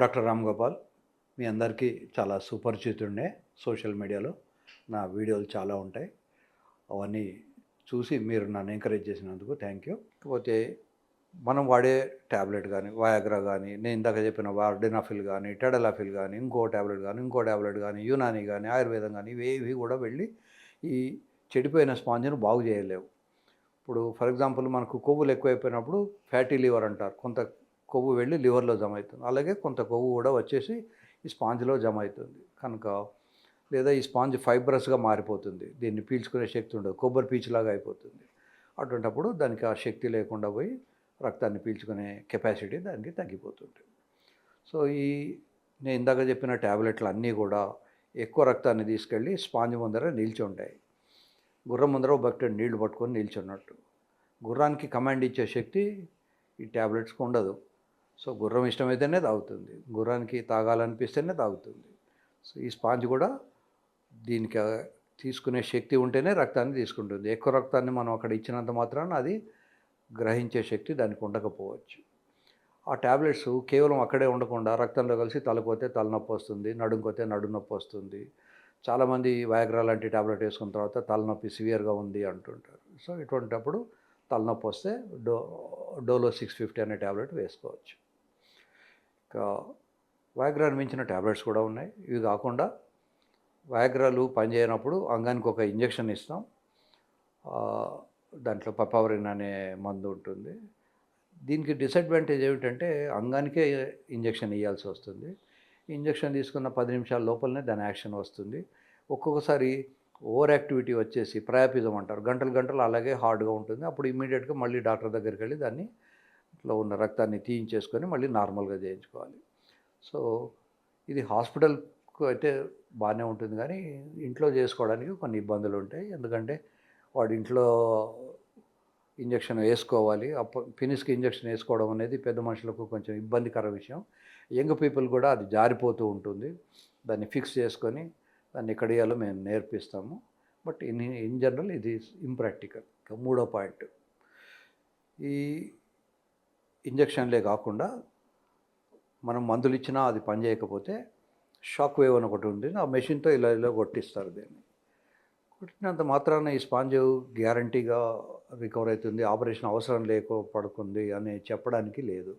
Doctor Ram Gopal. మీ అందరికీ చాలా సుపరిచితుడినే social మీడియాలో. నా వీడియోలు చాలా ఉంటాయి. అవన్నీ చూసి మీరు నన్ను ఎంకరేజ్ చేసినందుకు థ్యాంక్ యూ. కాకపోతే మనం వాడే టాబ్లెట్ గానీ, వయాగ్రా గానీ, నేను ఇందాక చెప్పిన వార్డెనాఫిల్ గానీ, టెడలాఫిల్ గానీ, ఇంకో టాబ్లెట్ గానీ, యునాని గానీ, ఆయుర్వేదం గానీ ఇవేవి కూడా వెళ్ళి ఈ చెడిపోయిన స్పాంజిని బాగు చేయలేవు. ఇప్పుడు ఫర్ ఎగ్జాంపుల్ మనకు కొవ్వులు ఎక్కువైపోయినప్పుడు ఫ్యాటీ లివర్ అంటారు. కొంత కొవ్వు వెళ్ళి లివర్లో జమ అవుతుంది. అలాగే కొంత కొవ్వు కూడా వచ్చేసి ఈ స్పాంజ్లో జమ అవుతుంది కనుక, లేదా ఈ స్పాంజ్ ఫైబ్రస్గా మారిపోతుంది. దీన్ని పీల్చుకునే శక్తి ఉండదు, కొబ్బరి పీచులాగా అయిపోతుంది. అటువంటప్పుడు దానికి ఆ శక్తి లేకుండా పోయి రక్తాన్ని పీల్చుకునే కెపాసిటీ దానికి తగ్గిపోతుంది. సో నేను ఇందాక చెప్పిన ట్యాబ్లెట్లు అన్నీ కూడా ఎక్కువ రక్తాన్ని తీసుకెళ్ళి స్పాంజ్ ముందర నిల్చుంటాయి. గుర్రం ముందర ఒక బకెట్ నీళ్లు పట్టుకొని నిల్చున్నట్టు. గుర్రానికి కమాండ్ ఇచ్చే శక్తి ఈ ట్యాబ్లెట్స్కి ఉండదు. సో గుర్రం ఇష్టమైతేనే తాగుతుంది, గుర్రానికి తాగాలనిపిస్తేనే తాగుతుంది. సో ఈ స్పాంజ్ కూడా దీనికి తీసుకునే శక్తి ఉంటేనే రక్తాన్ని తీసుకుంటుంది. ఎక్కువ రక్తాన్ని మనం అక్కడ ఇచ్చినంత మాత్రాన అది గ్రహించే శక్తి దానికి ఉండకపోవచ్చు. ఆ ట్యాబ్లెట్స్ కేవలం అక్కడే ఉండకుండా రక్తంలో కలిసి తలకోతే తలనొప్పి వస్తుంది, నడుంకోతే నడునొప్పి వస్తుంది. చాలామంది వయాగ్రా లాంటి ట్యాబ్లెట్ వేసుకున్న తర్వాత తలనొప్పి సివియర్గా ఉంది అంటుంటారు. సో ఇటువంటప్పుడు తలనొప్పి వస్తే డోలో 650 అనే ట్యాబ్లెట్ వేసుకోవచ్చు. ఇంకా వయాగ్రాను మించిన ట్యాబ్లెట్స్ కూడా ఉన్నాయి. ఇవి కాకుండా వయాగ్రాలు పనిచేయనప్పుడు అంగానికి ఒక ఇంజెక్షన్ ఇస్తాం. దాంట్లో పపావరిన్ అనే మందు ఉంటుంది. దీనికి డిసడ్వాంటేజ్ ఏమిటంటే అంగానికే ఇంజెక్షన్ ఇవ్వాల్సి వస్తుంది. ఇంజెక్షన్ తీసుకున్న 10 నిమిషాల లోపలనే దాని యాక్షన్ వస్తుంది. ఒక్కొక్కసారి ఓవర్ యాక్టివిటీ వచ్చేసి ప్రయాపిజం అంటారు, గంటలు గంటలు అలాగే హార్డ్గా ఉంటుంది. అప్పుడు ఇమ్మీడియట్గా మళ్ళీ డాక్టర్ దగ్గరికి వెళ్ళి దాన్ని ఇట్లా ఉన్న రక్తాన్ని తీయించేసుకొని మళ్ళీ నార్మల్గా చేయించుకోవాలి. సో ఇది హాస్పిటల్కు అయితే బాగానే ఉంటుంది, కానీ ఇంట్లో చేసుకోవడానికి కొన్ని ఇబ్బందులు ఉంటాయి. ఎందుకంటే వాడు ఇంట్లో ఇంజెక్షన్ వేసుకోవాలి, ఫినిష్కి ఇంజెక్షన్ వేసుకోవడం అనేది పెద్ద మనుషులకు కొంచెం ఇబ్బందికర విషయం. యంగ్ పీపుల్ కూడా అది జారిపోతూ ఉంటుంది. దాన్ని ఫిక్స్ చేసుకొని దాన్ని ఎక్కడ వేయాలో మేము నేర్పిస్తాము. బట్ ఇన్ జనరల్ ఇది ఇంప్రాక్టికల్. మూడో పాయింట్, ఈ ఇంజెక్షన్లే కాకుండా మనం మందులు ఇచ్చినా అది పనిచేయకపోతే షాక్ వేవ్ అని ఒకటి ఉంది. ఆ మెషిన్తో ఇలా కొట్టిస్తారు. దీన్ని కొట్టినంత మాత్రాన ఈ స్పాంజ్ గ్యారంటీగా రికవర్ అవుతుంది, ఆపరేషన్ అవసరం పడుతుంది అని చెప్పడానికి లేదు.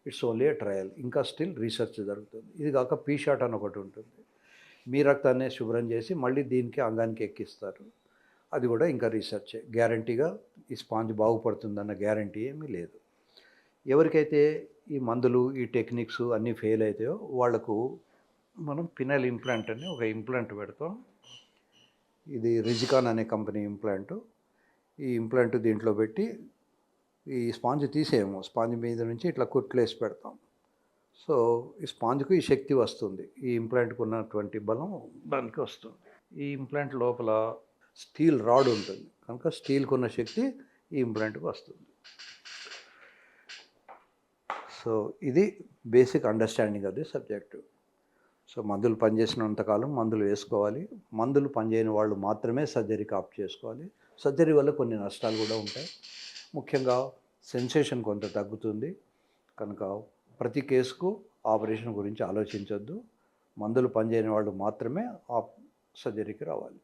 It's only A trial. ఇంకా స్టిల్ రీసెర్చ్ జరుగుతుంది. ఇది కాక పీ షాట్ అని ఒకటి ఉంటుంది. మీ రక్తాన్ని శుభ్రం చేసి మళ్ళీ దీనికి అంగానికి ఎక్కిస్తారు. అది కూడా ఇంకా రీసెర్చే. గ్యారంటీగా ఈ స్పాంజ్ బాగుపడుతుందన్న గ్యారంటీ ఏమీ లేదు. ఎవరికైతే ఈ మందులు, ఈ టెక్నిక్స్ అన్నీ ఫెయిల్ అవుతాయో వాళ్లకు మనం పినల్ ఇంప్లాంట్ అని ఒక ఇంప్లాంట్ పెడతాం. ఇది రిజికాన్ అనే కంపెనీ ఇంప్లాంటు. ఈ ఇంప్లాంట్ దీంట్లో పెట్టి ఈ స్పాంజ్ తీసేయము, స్పాంజ్ మీద నుంచి ఇట్లా కుట్లేసి పెడతాం. సో ఈ స్పాంజ్కు ఈ శక్తి వస్తుంది, ఈ ఇంప్లాంట్కు ఉన్నటువంటి బలం దానికి వస్తుంది. ఈ ఇంప్లాంట్ లోపల స్టీల్ రాడ్ ఉంటుంది కనుక స్టీల్కు ఉన్న శక్తి ఈ ఇంప్లాంట్కి వస్తుంది. సో ఇది basic understanding of the subject. So మందులు పనిచేసినంతకాలం మందులు వేసుకోవాలి. మందులు పనిచేయని వాళ్ళు మాత్రమే సర్జరీకి ఆప్ట్ చేసుకోవాలి. సర్జరీ వల్ల కొన్ని నష్టాలు కూడా ఉంటాయి. ముఖ్యంగా సెన్సేషన్ కొంత తగ్గుతుంది కనుక ప్రతి కేసుకు ఆపరేషన్ గురించి ఆలోచించొద్దు. మందులు పనిచేయని వాళ్ళు మాత్రమే సర్జరీకి రావాలి.